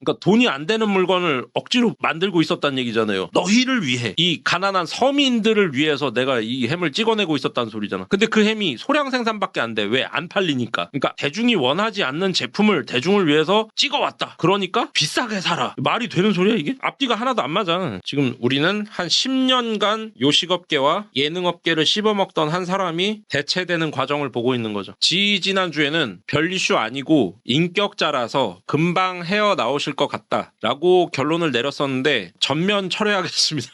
그러니까 돈이 안 되는 물건을 억지로 만들고 있었다는 얘기잖아요. 너희를 위해, 이 가난한 서민들을 위해서 내가 이 햄을 찍어내고 있었다는 소리잖아. 근데 그 햄이 소량 생산밖에 안 돼. 왜? 안 팔리니까. 그러니까 대중이 원하지 않는 제품을 대중을 위해서 찍어왔다. 그러니까 비싸게 사라. 말이 되는 소리야 이게? 앞뒤가 하나도 안 맞아. 지금 우리는 한 10년간 요식업계와 예능업계를 씹어먹던 한 사람이 대체되는 과정을 보고 있는 거죠. 지난주에는 별 이슈 아니고 인격자라서 금방 헤어나오실 것 같다라고 결론을 내렸었는데 전면 철회하겠습니다.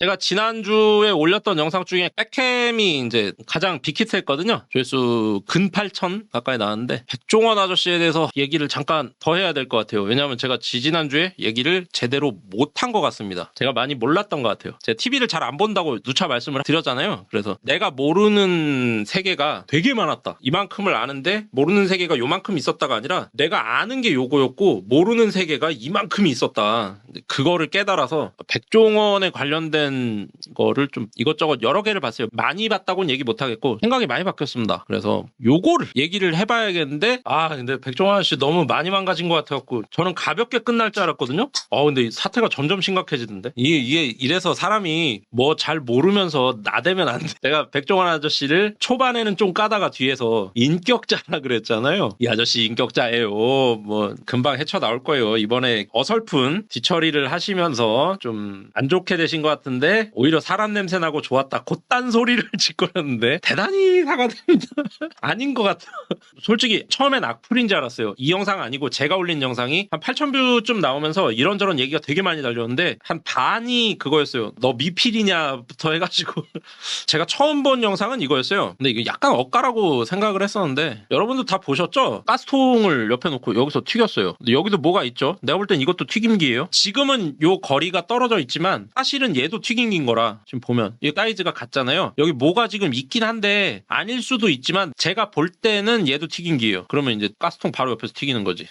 제가 지난주에 올렸던 영상 중에 백햄이 이제 가장 빅히트했거든요. 조회수 근 8천 가까이 나왔는데 백종원 아저씨에 대해서 얘기를 잠깐 더 해야 될 것 같아요. 왜냐하면 제가 지난주에 얘기를 제대로 못한 것 같습니다. 제가 많이 몰랐던 것 같아요. 제가 TV를 잘 안 본다고 누차 말씀을 드렸잖아요. 그래서 내가 모르는 세계가 되게 많았다. 이만큼을 아는데 모르는 세계가 요만큼 있었다가 아니라 내가 아는 게 요거였고 모르는 세계가 이만큼이 있었다. 그거를 깨달아서 백종원에 관련된 거를 좀 이것저것 여러 개를 봤어요. 많이 봤다고는 얘기 못하겠고 생각이 많이 바뀌었습니다. 그래서 요거를 얘기를 해봐야겠는데 근데 백종원 아저씨 너무 많이 망가진 것 같아갖고 저는 가볍게 끝날 줄 알았거든요. 근데 사태가 점점 심각해지던데 이게 이래서 사람이 뭐 잘 모르면서 나대면 안 돼. 내가 백종원 아저씨를 초반에는 좀 까다가 뒤에서 인격자라 그랬잖아요. 이 아저씨 인격자예요. 뭐 금방 헤쳐나올 거예요. 이번에 어설픈 뒤처리를 하시면서 좀 안 좋게 되신 것 같은데 오히려 사람 냄새 나고 좋았다. 곧단 소리를 짓거렸는데 대단히 사과드립니다. 아닌 것 같아. 솔직히 처음엔 악플인 줄 알았어요. 이 영상 아니고 제가 올린 영상이 한 8,000뷰쯤 나오면서 이런저런 얘기가 되게 많이 달렸는데 한 반이 그거였어요. 너 미필이냐부터 해가지고 제가 처음 본 영상은 이거였어요. 근데 이게 약간 엇가라고 생각을 했었는데 여러분도 다 보셨죠? 가스통을 옆에 놓고 여기서 튀겼어요. 근데 여기도 뭐가 있죠? 내가 볼 땐 이것도 튀김기예요. 지금은 요 거리가 떨어져 있지만 사실은 얘도 튀김기인 거라 지금 보면 이 사이즈가 같잖아요. 여기 뭐가 지금 있긴 한데 아닐 수도 있지만 제가 볼 때는 얘도 튀김기예요. 그러면 이제 가스통 바로 옆에서 튀기는 거지.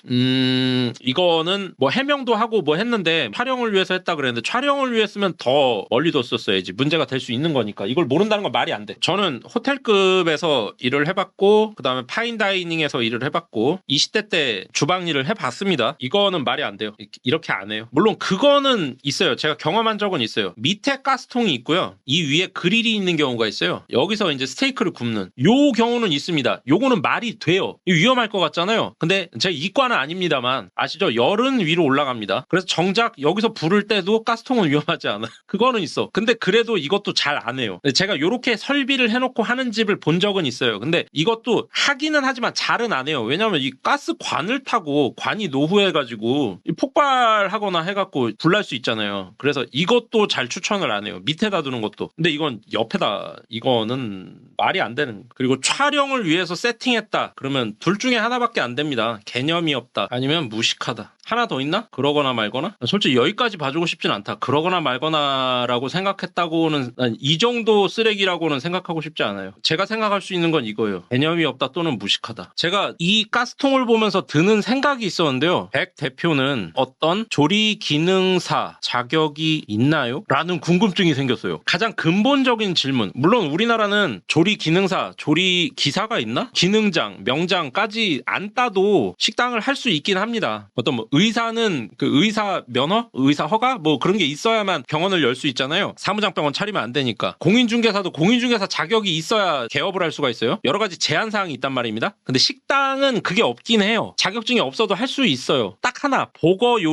이거는 뭐 해명도 하고 뭐 했는데 촬영을 위해서 했다 그랬는데 촬영을 위해 했으면 더 멀리 뒀었어야지. 문제가 될 수 있는 거니까. 이걸 모른다는 건 말이 안 돼. 저는 호텔급에서 일을 해봤고 그 다음에 파인다이닝에서 일을 해봤고 20대 때 주방 일을 해봤습니다. 이거는 말이 안 돼요. 이렇게 안 해요. 물론 그거는 있어요. 제가 경험한 적은 있어요. 밑에 가스통이 있고요. 이 위에 그릴이 있는 경우가 있어요. 여기서 이제 스테이크를 굽는 요 경우는 있습니다. 요거는 말이 돼요. 위험할 것 같잖아요. 근데 제가 이과는 아닙니다만 아시죠? 열은 위로 올라갑니다. 그래서 정작 여기서 부를 때도 가스통은 위험하지 않아. 그거는 있어. 근데 그래도 이것도 잘 안 해요. 제가 요렇게 설비를 해놓고 하는 집을 본 적은 있어요. 근데 이것도 하기는 하지만 잘은 안 해요. 왜냐면 이 가스관을 타고 관이 노후해가지고 폭발하거나 해갖고 불날 수 있잖아요. 그래서 이것도 잘 추천을 안 해요. 밑에다 두는 것도. 근데 이건 옆에다, 이거는 말이 안 되는. 그리고 촬영을 위해서 세팅했다. 그러면 둘 중에 하나밖에 안 됩니다. 개념이 없다. 아니면 무식하다. 하나 더 있나? 그러거나 말거나? 솔직히 여기까지 봐주고 싶진 않다. 그러거나 말거나라고 생각했다고는 이 정도 쓰레기라고는 생각하고 싶지 않아요. 제가 생각할 수 있는 건 이거예요. 개념이 없다 또는 무식하다. 제가 이 가스통을 보면서 드는 생각이 있었는데요. 백 대표는 어떤 조리 기능사 자격이 있나요? 라는 궁금증이 생겼어요. 가장 근본적인 질문. 물론 우리나라는 조리 기능사, 조리 기사가 있나? 기능장, 명장까지 안 따도 식당을 할 수 있긴 합니다. 어떤 뭐 의사는 그 의사 면허? 의사 허가? 뭐 그런 게 있어야만 병원을 열 수 있잖아요. 사무장병원 차리면 안 되니까. 공인중개사도 공인중개사 자격이 있어야 개업을 할 수가 있어요. 여러 가지 제한사항이 있단 말입니다. 근데 식당은 그게 없긴 해요. 자격증이 없어도 할 수 있어요. 딱 하나.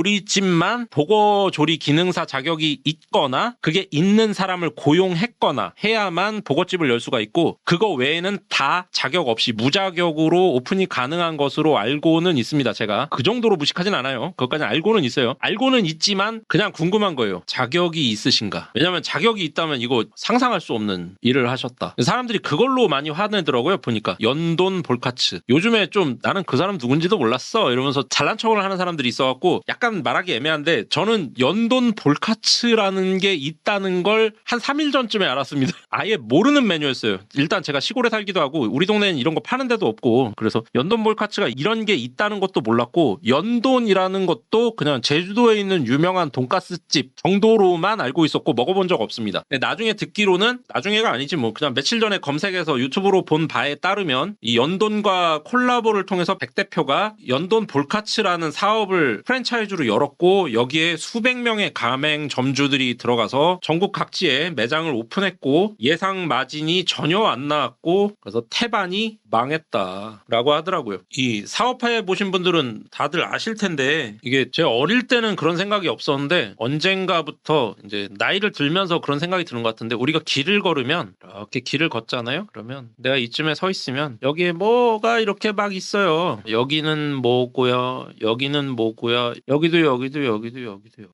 보거요리집만 보거조리 기능사 자격이 있거나 그게 있는 사람을 고용했거나 해야만 보거집을 열 수가 있고 그거 외에는 다 자격 없이 무자격으로 오픈이 가능한 것으로 알고는 있습니다. 제가 그 정도로 무식하진 않아요. 그것까지 알고는 있어요. 알고는 있지만 그냥 궁금한 거예요. 자격이 있으신가? 왜냐면 자격이 있다면 이거 상상할 수 없는 일을 하셨다. 사람들이 그걸로 많이 화내더라고요. 보니까 연돈 볼카츠. 요즘에 좀 나는 그 사람 누군지도 몰랐어 이러면서 잘난 척을 하는 사람들이 사람들이 있어갖고 약간 말하기 애매한데 저는 연돈 볼카츠라는 게 있다는 걸 한 3일 전쯤에 알았습니다. 아예 모르는 메뉴였어요. 일단 제가 시골에 살기도 하고 우리 동네는 이런 거 파는 데도 없고 그래서 연돈 볼카츠가 이런 게 있다는 것도 몰랐고 연돈이라는 것도 그냥 제주도에 있는 유명한 돈가스집 정도로만 알고 있었고 먹어본 적 없습니다. 근데 나중에 듣기로는 나중에가 아니지 뭐 그냥 며칠 전에 검색해서 유튜브로 본 바에 따르면 이 연돈과 콜라보를 통해서 백 대표가 연돈 볼카츠라는 사업을 프랜차이즈로 열었고 여기에 수백 명의 가맹점주들이 들어가서 전국 각지에 매장을 오픈했고 예상 마진이 전혀 안 나왔고 그래서 태반이 망했다라고 하더라고요. 이 사업해 보신 분들은 다들 아실 텐데 이게 제 어릴 때는 그런 생각이 없었는데 언젠가부터 이제 나이를 들면서 그런 생각이 드는 것 같은데 우리가 길을 걸으면 이렇게 길을 걷잖아요. 그러면 내가 이쯤에 서 있으면 여기에 뭐가 이렇게 막 있어요. 여기는 뭐고요. 여기는 뭐고요. 여기도요.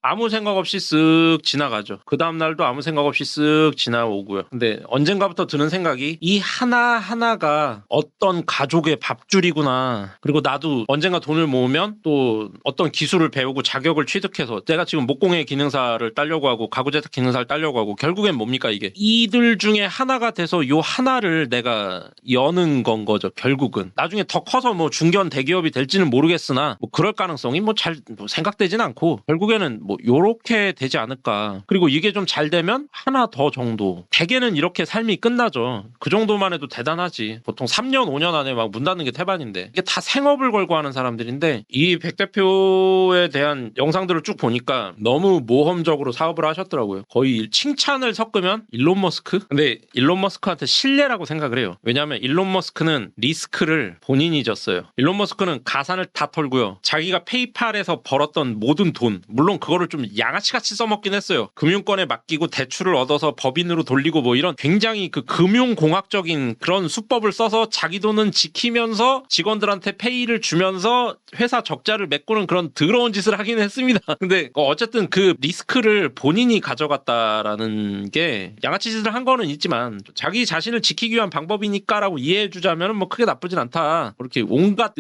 아무 생각 없이 쓱 지나가죠. 그 다음 날도 아무 생각 없이 쓱 지나오고요. 근데 언젠가부터 드는 생각이 이 하나하나가 어떤 가족의 밥줄이구나. 그리고 나도 언젠가 돈을 모으면 또 어떤 기술을 배우고 자격을 취득해서 내가 지금 목공예 기능사를 따려고 하고 가구제작 기능사를 따려고 하고 결국엔 뭡니까 이게 이들 중에 하나가 돼서 요 하나를 내가 여는 건 거죠. 결국은 나중에 더 커서 뭐 중견 대기업이 될지는 모르겠으나 뭐 그럴 가능성이 뭐 잘 생각되진 않고 결국에는 뭐 요렇게 되지 않을까. 그리고 이게 좀 잘 되면 하나 더 정도. 대개는 이렇게 삶이 끝나죠. 그 정도만 해도 대단하지. 보통 3년 5년 안에 막 문 닫는 게 태반인데 이게 다 생업을 걸고 하는 사람들인데 이 백 대표에 대한 영상들을 쭉 보니까 너무 모험적으로 사업을 하셨더라고요. 거의 칭찬을 섞으면 일론 머스크? 근데 일론 머스크한테 신뢰라고 생각을 해요. 왜냐하면 일론 머스크는 리스크를 본인이 졌어요. 일론 머스크는 가산을 다 털고요. 자기가 페이팔에서 벌었던 모든 돈 물론 그거를 좀 양아치같이 써먹긴 했어요. 금융권에 맡기고 대출을 얻어서 법인으로 돌리고 뭐 이런 굉장히 그 금융공학적인 그런 수법을 써서 자기 돈은 지키면서 직원들한테 페이를 주면서 회사 적자를 메꾸는 그런 더러운 짓을 하긴 했습니다. 근데 어쨌든 그 리스크를 본인이 가져갔다라는 게 양아치 짓을 한 거는 있지만 자기 자신을 지키기 위한 방법이니까라고 이해해주자면 뭐 크게 나쁘진 않다. 그렇게 온갖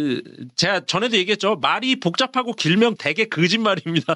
제가 전에도 얘기했죠. 말이 복잡하고 길면 되게 거짓말입니다.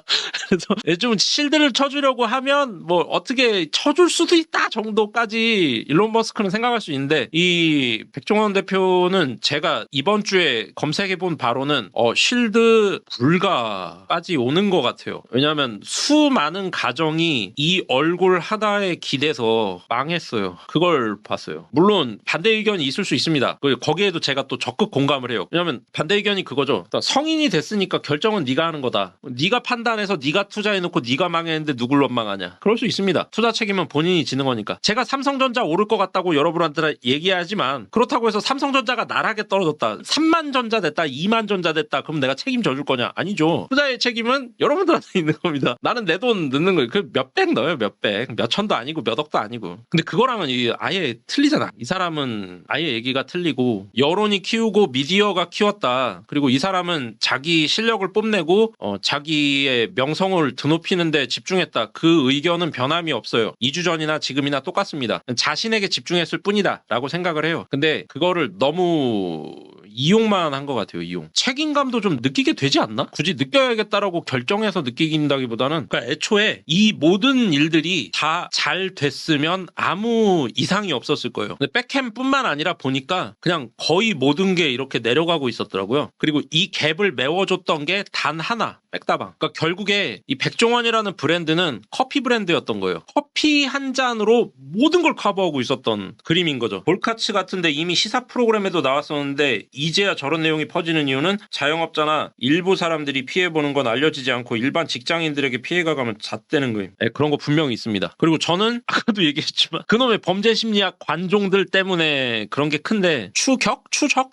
그래서 좀 실드를 쳐주려고 하면 뭐 어떻게 쳐줄 수도 있다 정도까지 일론 머스크는 생각할 수 있는데 이 백종원 대표는 제가 이번 주에 검색해본 바로는 실드 불가까지 오는 것 같아요. 왜냐하면 수많은 가정이 이 얼굴 하나에 기대서 망했어요. 그걸 봤어요. 물론 반대 의견이 있을 수 있습니다. 거기에도 제가 또 적극 공감을 해요. 왜냐하면 반대 의견이 그거죠. 성인이 됐으니까 결정은 네가 하는 거다. 네가 판단해서 네가 투자해놓고 네가 망했는데 누굴 원망하냐. 그럴 수 있습니다. 투자 책임은 본인이 지는 거니까. 제가 삼성전자 오를 것 같다고 여러분한테 얘기하지만 그렇다고 해서 삼성전자가 나락에 떨어졌다. 3만 전자 됐다. 2만 전자 됐다. 그럼 내가 책임져 줄 거냐? 아니죠. 투자의 책임은 여러분들한테 있는 겁니다. 나는 내 돈 넣는 거예요. 그 몇백 넣어요. 몇백. 몇천도 아니고 몇 억도 아니고. 근데 그거랑은 아예 틀리잖아. 이 사람은 아예 얘기가 틀리고 여론이 키우고 미디어가 키웠다. 그리고 이 사람은 자기 실력을 뽐내고 자기의 명성을 드높이는 데 집중했다. 그 의견은 변함이 없어요. 2주 전이나 지금이나 똑같습니다. 자신에게 집중했을 뿐이다 라고 생각을 해요. 근데 그거를 너무 이용만 한 것 같아요. 이용. 책임감도 좀 느끼게 되지 않나? 굳이 느껴야겠다라고 결정해서 느끼긴다기보다는 그러니까 애초에 이 모든 일들이 다 잘 됐으면 아무 이상이 없었을 거예요. 근데 백햄뿐만 아니라 보니까 그냥 거의 모든 게 이렇게 내려가고 있었더라고요. 그리고 이 갭을 메워줬던 게 단 하나. 백다방. 그러니까 결국에 이 백종원이라는 브랜드는 커피 브랜드였던 거예요. 커피 한 잔으로 모든 걸 커버하고 있었던 그림인 거죠. 볼카츠 같은데 이미 시사 프로그램에도 나왔었는데 이제야 저런 내용이 퍼지는 이유는 자영업자나 일부 사람들이 피해보는 건 알려지지 않고 일반 직장인들에게 피해가 가면 잣대는 거예요. 네, 그런 거 분명히 있습니다. 그리고 저는 아까도 얘기했지만 그놈의 범죄심리학 관종들 때문에 그런 게 큰데 추적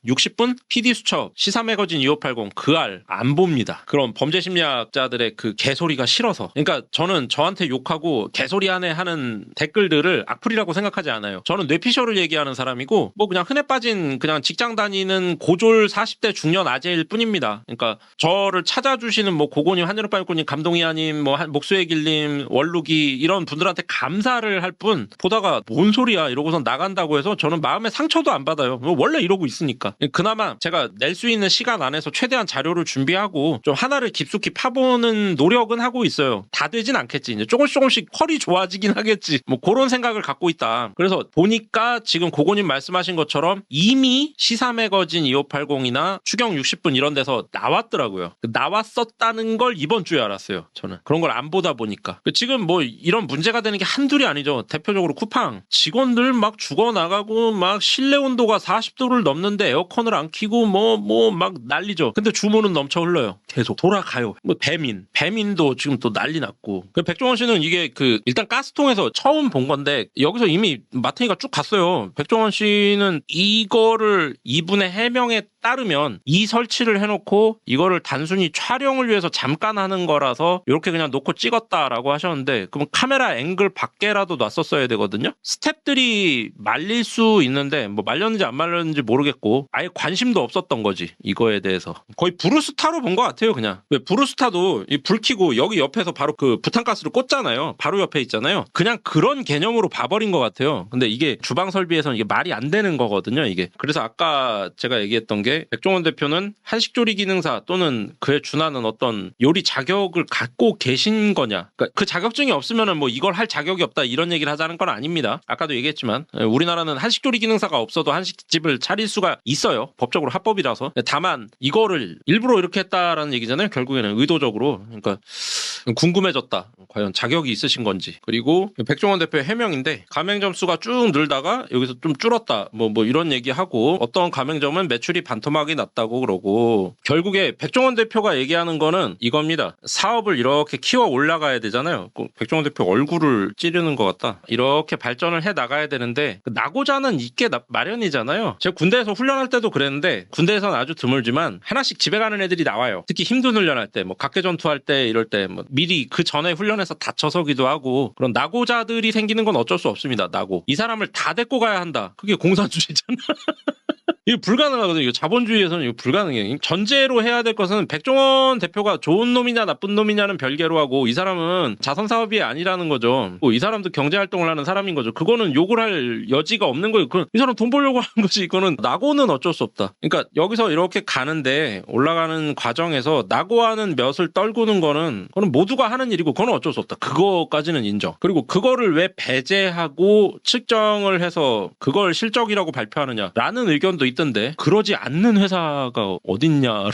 60분 PD수첩 시사매거진 2580 그 알 안 봅니다. 그럼 범죄심리학자들의 그 개소리가 싫어서. 그러니까 저는 저한테 욕하고 개소리 안에 하는 댓글들을 악플이라고 생각하지 않아요. 저는 뇌피셜을 얘기하는 사람이고 뭐 그냥 흔해 빠진 그냥 직장 다니는 고졸 40대 중년 아재일 뿐입니다. 그러니까 저를 찾아주시는 뭐 고고님, 한여름밤꽃님, 감동이하님, 뭐 목수의 길님, 월룩이 이런 분들한테 감사를 할 뿐 보다가 뭔 소리야 이러고선 나간다고 해서 저는 마음에 상처도 안 받아요. 원래 이러고 있으니까. 그나마 제가 낼 수 있는 시간 안에서 최대한 자료를 준비하고 좀 하나를 깊숙이 파보는 노력은 하고 있어요. 다 되진 않겠지. 이제 조금씩 퀄이 좋아지긴 하겠지. 뭐 그런 생각을 갖고 있다. 그래서 보니까 지금 고고님 말씀하신 것처럼 이미 시사 매거진 2580이나 추경 60분 이런 데서 나왔더라고요. 나왔었다는 걸 이번 주에 알았어요. 저는 그런 걸 안 보다 보니까. 지금 뭐 이런 문제가 되는 게 한둘이 아니죠. 대표적으로 쿠팡 직원들 막 죽어나가고 막 실내 온도가 40도를 넘는데 에어컨을 안 켜고 뭐 막 난리죠. 근데 주문은 넘쳐 흘러요. 계속 돌아가요. 뭐 배민도 지금 또 난리 났고. 백종원 씨는 이게 일단 가스통에서 처음 본 건데 여기서 이미 마탱이가 쭉 갔어요. 백종원 씨는 이거를 이분의 해명에 따르면 이 설치를 해놓고 이거를 단순히 촬영을 위해서 잠깐 하는 거라서 이렇게 그냥 놓고 찍었다라고 하셨는데 그럼 카메라 앵글 밖에라도 놨었어야 되거든요. 스태프들이 말릴 수 있는데 뭐 말렸는지 안 말렸는지 모르겠고 아예 관심도 없었던 거지 이거에 대해서. 거의 브루스타로 본 것 같아요. 그냥. 왜 브루스타도 이 불 켜고 여기 옆에서 바로 그 부탄가스를 꽂잖아요. 바로 옆에 있잖아요. 그냥 그런 개념으로 봐버린 것 같아요. 근데 이게 주방 설비에서는 이게 말이 안 되는 거거든요. 이게. 그래서 아까 제가 얘기했던 게 백종원 대표는 한식조리 기능사 또는 그에 준하는 어떤 요리 자격을 갖고 계신 거냐. 그러니까 그 자격증이 없으면은 뭐 이걸 할 자격이 없다 이런 얘기를 하자는 건 아닙니다. 아까도 얘기했지만 우리나라는 한식조리 기능사가 없어도 한식집을 차릴 수가 있어요. 법적으로 합법이라서. 다만 이거를 일부러 이렇게 했다라는 얘기잖아요. 결국에는 의도적으로. 그러니까 궁금해졌다. 과연 자격이 있으신 건지. 그리고 백종원 대표의 해명인데 가맹점 수가 쭉 늘다가 여기서 좀 줄었다. 뭐 이런 얘기하고 어떤 가맹점은 매출이 반토막이 났다고 그러고 결국에 백종원 대표가 얘기하는 거는 이겁니다. 사업을 이렇게 키워 올라가야 되잖아요. 백종원 대표 얼굴을 찌르는 것 같다. 이렇게 발전을 해 나가야 되는데 나고자는 있게 마련이잖아요. 제가 군대에서 훈련할 때도 그랬는데 군대에서는 아주 드물지만 하나씩 집에 가는 애들이 나와요. 특히 힘든 훈련할 때 뭐 각개전투할 때 이럴 때 뭐 미리 그 전에 훈련해서 다쳐서기도 하고 그런 나고자들이 생기는 건 어쩔 수 없습니다. 이 사람을 다 데리고 가야 한다. 그게 공산주의잖아. 이거 불가능하거든요. 이거 자본주의에서는 이거 불가능해요. 전제로 해야 될 것은 백종원 대표가 좋은 놈이냐 나쁜 놈이냐는 별개로 하고 이 사람은 자선사업이 아니라는 거죠. 이 사람도 경제활동을 하는 사람인 거죠. 그거는 욕을 할 여지가 없는 거예요. 이 사람 돈 벌려고 하는 거지. 이거는 낙오는 어쩔 수 없다. 그러니까 여기서 이렇게 가는데 올라가는 과정에서 낙오하는 몇을 떨구는 거는 그건 모두가 하는 일이고 그건 어쩔 수 없다. 그거까지는 인정. 그리고 그거를 왜 배제하고 측정을 해서 그걸 실적이라고 발표하느냐라는 의견도 있던데 그러지 않는 회사가 어딨냐라고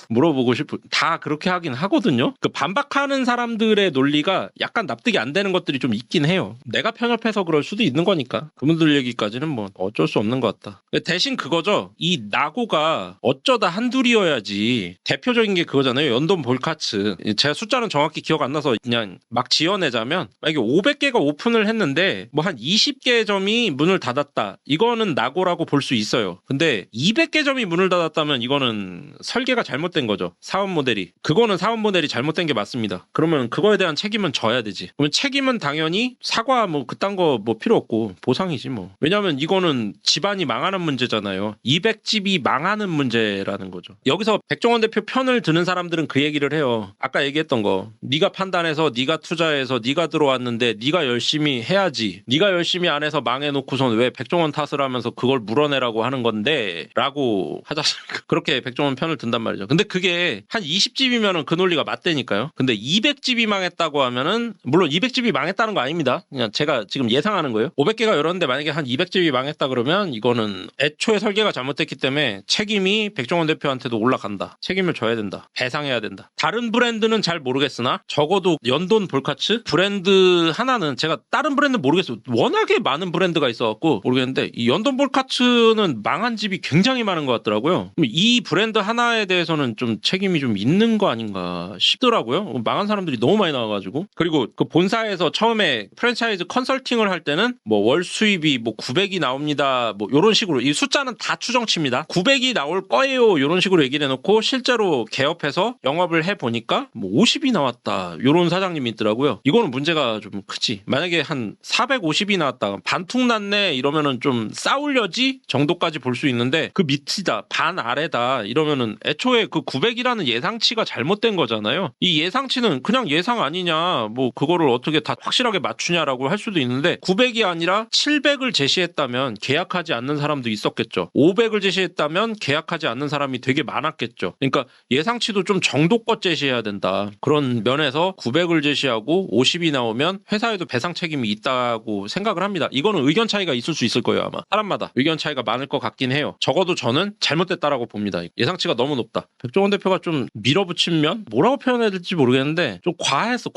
물어보고 싶어. 다 그렇게 하긴 하거든요. 그 반박하는 사람들의 논리가 약간 납득이 안 되는 것들이 좀 있긴 해요. 내가 편협해서 그럴 수도 있는 거니까. 그분들 얘기까지는 뭐 어쩔 수 없는 것 같다. 대신 그거죠. 이 낙오가 어쩌다 한둘이어야지. 대표적인 게 그거잖아요. 연돈 볼카츠. 제가 숫자는 정확히 기억 안 나서 그냥 막 지어내자면 만약에 500개가 오픈을 했는데 뭐 한 20개 점이 문을 닫았다. 이거는 낙오라고 볼 수 있어요. 근데 200개 점이 문을 닫았다면 이거는 설계가 잘못된 거죠. 사업 모델이. 그거는 사업 모델이 잘못된 게 맞습니다. 그러면 그거에 대한 책임은 져야 되지. 그러면 책임은 당연히 사과 뭐 그딴 거 뭐 필요 없고 보상이지 뭐. 왜냐면 이거는 집안이 망하는 문제잖아요. 200집이 망하는 문제라는 거죠. 여기서 백종원 대표 편을 드는 사람들은 그 얘기를 해요. 아까 얘기했던 거. 네가 판단해서 네가 투자해서 네가 들어왔는데 네가 열심히 해야지. 네가 열심히 안 해서 망해놓고선 왜 백종원 탓을 하면서 그걸 물어내라고 하는 건데 라고 하지 않습니까? 그렇게 백종원 편을 든단 말이죠. 근데 그게 한 20집이면은 그 논리가 맞대니까요. 근데 200집이 망했다고 하면은 물론 200집이 망했다는 거 아닙니다. 그냥 제가 지금 예상하는 거예요. 500개가 열었는데 만약에 한 200집이 망했다 그러면 이거는 애초에 설계가 잘못됐기 때문에 책임이 백종원 대표한테도 올라간다. 책임을 져야 된다. 배상해야 된다. 다른 브랜드는 잘 모르겠으나 적어도 연돈 볼카츠 브랜드 하나는 제가 다른 브랜드 모르겠어요. 워낙에 많은 브랜드가 있어갖고 모르겠는데 이 연돈 볼카츠는 망한 집이 굉장히 많은 것 같더라고요. 이 브랜드 하나에 대해서는 좀 책임이 좀 있는 거 아닌가 싶더라고요. 망한 사람들이 너무 많이 나와가지고. 그리고 그 본사에서 처음에 프랜차이즈 컨설팅을 할 때는 뭐 월 수입이 뭐 900이 나옵니다. 뭐 이런 식으로 이 숫자는 다 추정치입니다. 900이 나올 거예요. 이런 식으로 얘기를 해놓고 실제로 개업해서 영업을 해보니까 뭐 50이 나왔다. 이런 사장님이 있더라고요. 이거는 문제가 좀 크지. 만약에 한 450이 나왔다. 반퉁 났네 이러면은 좀 싸울려지 정도까지 볼 수 있는데 그 밑이다, 반 아래다 이러면은 애초에 그 900이라는 예상치가 잘못된 거잖아요. 이 예상치는 그냥 예상 아니냐, 뭐 그거를 어떻게 다 확실하게 맞추냐라고 할 수도 있는데 900이 아니라 700을 제시했다면 계약하지 않는 사람도 있었겠죠. 500을 제시했다면 계약하지 않는 사람이 되게 많았겠죠. 그러니까 예상치도 좀 정도껏 제시해야 된다. 그런 면에서 900을 제시하고 50이 나오면 회사에도 배상 책임이 있다고 생각을 합니다. 이거는 의견 차이가 있을 수 있을 거예요. 아마 사람마다 의견 차이가 많을 것 같긴 해요. 적어도 저는 잘못됐다라고 봅니다. 예상치가 너무 높다. 백종원 대표가 좀 밀어붙인 면? 뭐라고 표현해야 될지 모르겠는데 좀 과했어.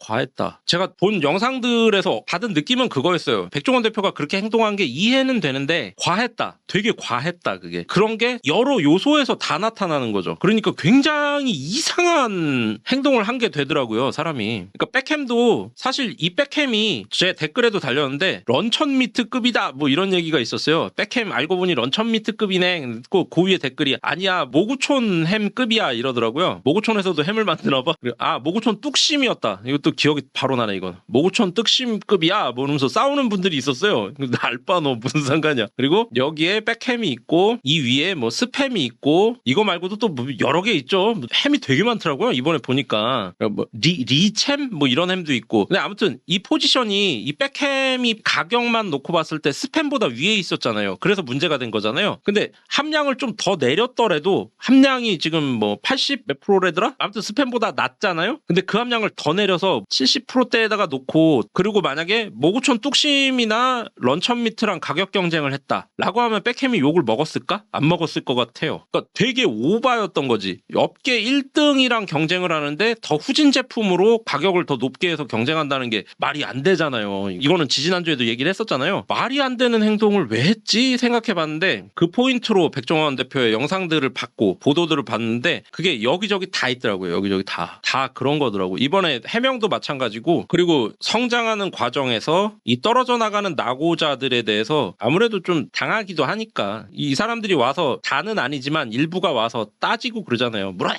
과했다. 제가 본 영상들에서 받은 느낌은 그거였어요. 백종원 대표가 그렇게 행동한 게 이해는 되는데 과했다. 되게 과했다. 그게 그런 게 여러 요소에서 다 나타나는 거죠. 그러니까 굉장히 이상한 행동을 한 게 되더라고요. 사람이. 그러니까 백햄도 사실 이 백햄이 제 댓글에도 달렸는데 런천미트급이다 뭐 이런 얘기가 있었어요. 백햄 알고 보니 런천미트급이네. 꼭 고위의 댓글이 아니야 모구촌 햄급이야 이러더라고요. 모구촌에서도 햄을 만드나 봐. 모구촌 뚝심이었다. 이것도 기억이 바로 나네. 이건 모구촌 뚝심급이야 뭐 이러면서 싸우는 분들이 있었어요. 알바 너 무슨 상관이야. 그리고 여기에 백햄이 있고 이 위에 뭐 스팸이 있고 이거 말고도 또 뭐 여러 개 있죠. 햄이 되게 많더라고요. 이번에 보니까 뭐 리챔 뭐 이런 햄도 있고. 근데 아무튼 이 포지션이 이 백햄이 가격만 놓고 봤을 때 스팸보다 위에 있었잖아요. 그래서 문제가 된 거잖아요. 근데 함량을 좀 더 내렸더라도 함량이 지금 뭐 80 몇 프로래더라? 아무튼 스팸보다 낮잖아요. 근데 그 함량을 더 내려서 70%대에다가 놓고 그리고 만약에 모구촌 뚝심이나 런천미트랑 가격 경쟁을 했다라고 하면 백햄이 욕을 먹었을까? 안 먹었을 것 같아요. 그러니까 되게 오바였던 거지. 업계 1등이랑 경쟁을 하는데 더 후진 제품으로 가격을 더 높게 해서 경쟁한다는 게 말이 안 되잖아요. 이거는 지지난주에도 얘기를 했었잖아요. 말이 안 되는 행동을 왜 했지 생각해봤는데 그 포인트로 백종원 대표의 영상들을 봤고 보도들을 봤는데 그게 여기저기 다 있더라고요. 여기저기 다 그런 거더라고. 이번에 해명도 마찬가지고 그리고 성장하는 과정에서 이 떨어져 나가는 낙오자들에 대해서 아무래도 좀 당하기도 하니까 이 사람들이 와서 다는 아니지만 일부가 와서 따지고 그러잖아요. 물어내!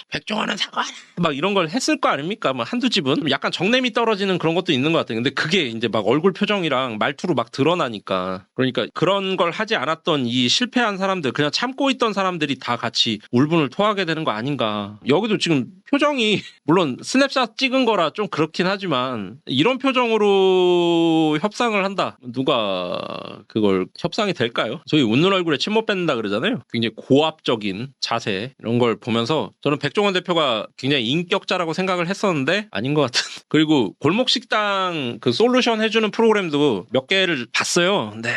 백종원은 사과하라! 막 이런 걸 했을 거 아닙니까? 뭐 한두 집은 약간 정냄이 떨어지는 그런 것도 있는 것 같아요. 근데 그게 이제 막 얼굴 표정이랑 말투로 막 드러나니까 그러니까 그런 걸 하지 않았던 이 실패한 사람들 그냥 참고 있던 사람들이 다 같이 울분을 토하게 되는 거 아닌가. 여기도 지금 표정이 물론 스냅샷 찍은 거라 좀 그렇긴 하지만 이런 표정으로 협상을 한다. 누가 그걸 협상이 될까요? 저희 웃는 얼굴에 침 못 뱉는다 그러잖아요. 굉장히 고압적인 자세 이런 걸 보면서 저는 백종원 대표가 굉장히 인격자라고 생각을 했었는데 아닌 것 같은. 그리고 골목식당 그 솔루션 해주는 프로그램도 몇 개를 봤어요. 근데